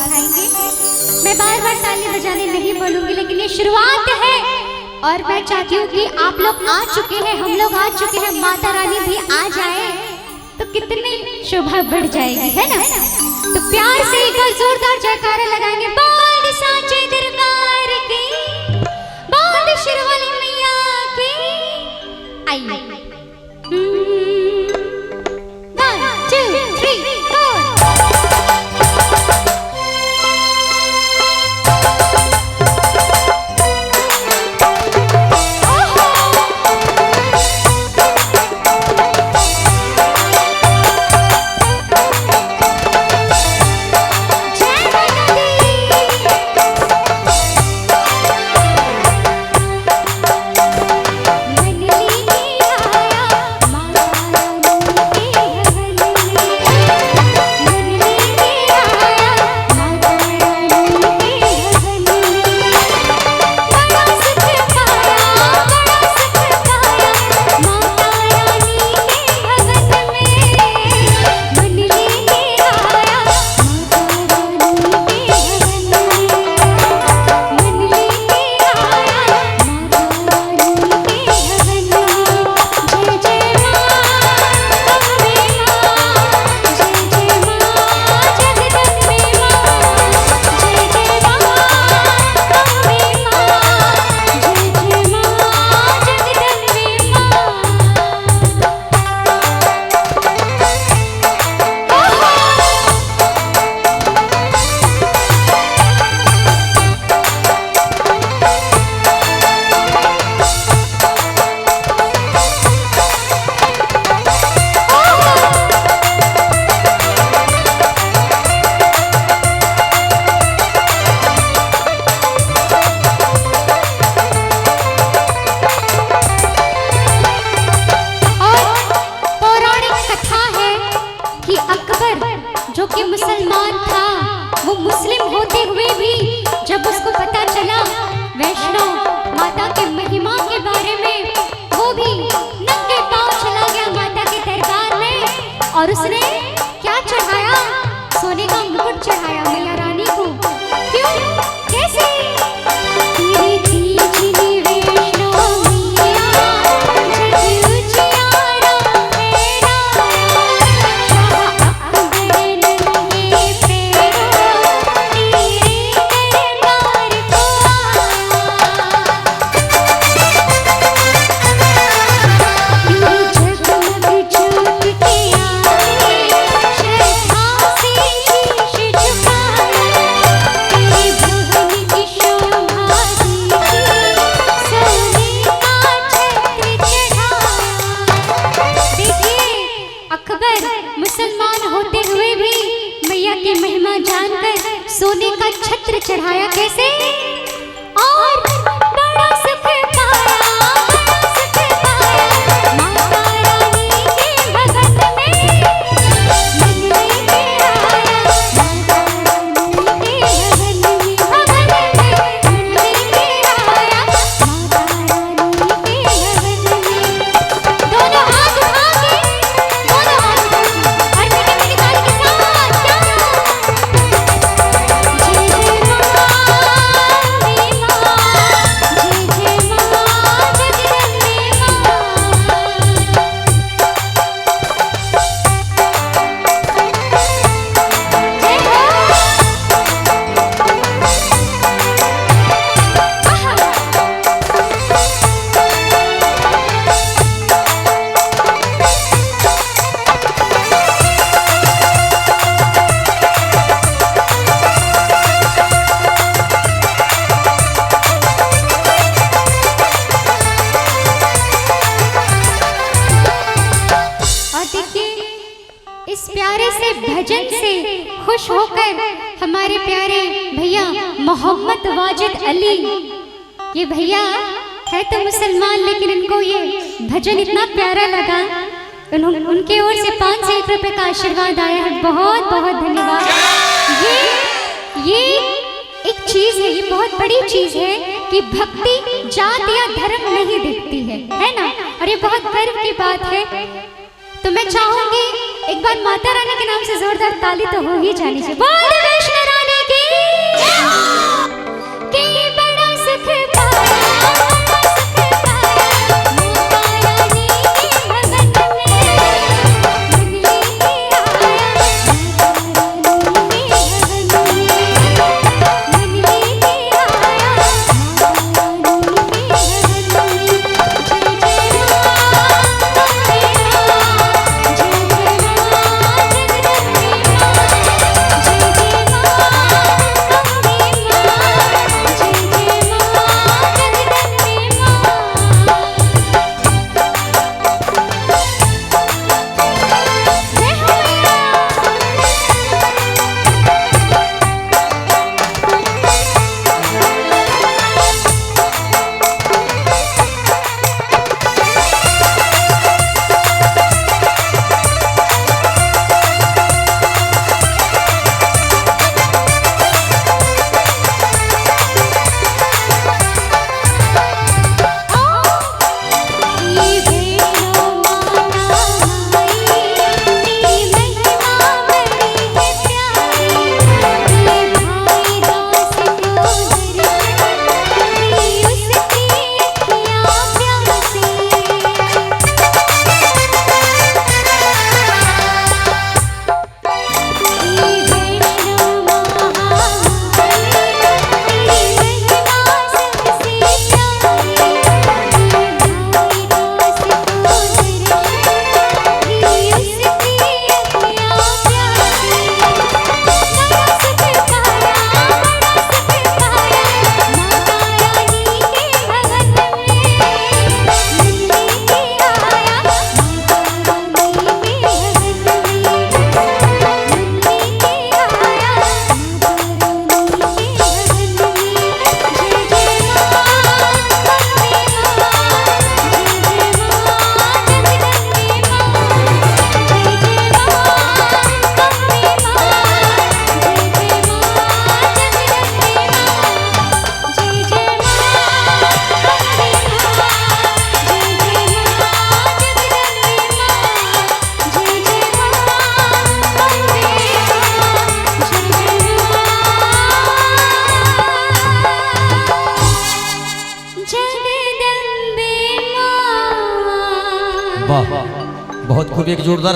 उठाएंगे। मैं बार बार ताली बजाने नहीं बोलूंगी, लेकिन ये शुरुआत है और मैं चाहती हूँ कि आप लोग आ चुके हैं, हम लोग आ चुके हैं, माता रानी भी आ जाए तो कितनी शोभा बढ़ जाएगी, है ना। तो प्यार से एक बार जोरदार जयकारा लगाएंगे। बोल साचे दरबार की, बोल शेरवाली मैया की। आइए 1 2 3 4। जो कि मुसलमान था, वो मुस्लिम होते हुए भी जब उसको पता चला वैष्णो माता के महिमा के बारे में, वो भी नंगे पांव चला गया माता के दरबार में और उसने क्या चढ़ाया? सोने का मुकुट चढ़ाया मैया रानी को। क्यों? कैसे? मुसलमान होते हुए भी मैया की महिमा जानकर सोने का छत्र चढ़ाया। कैसे? और बड़ा सुख पाया, माता रानी के भगत में मन लेके आया, माता रानी के भगत में मन लेके आया, माता रानी के भगत में। दोनों हाथ उठा के, दोनों हाथ इस प्यारे से भजन से खुश होकर हमारे प्यारे भैया मोहम्मद वाजिद अली, ये भैया है तो मुसलमान लेकिन इनको ये भजन इतना प्यारा लगा, उनके ओर से 5 से 1 रुपए का आशीर्वाद आया है। बहुत बहुत धन्यवाद। ये एक चीज है, ये बहुत बड़ी चीज है कि भक्ति जात या धर्म नहीं देखती है ना, और ये बहुत गर्व की बात है। तो मैं चाहूंगी एक बार माता रानी के नाम से जोरदार ताली तो हो ही जानी चाहिए। बोल वैष्णो रानी की बहुत खूब, एक जोरदार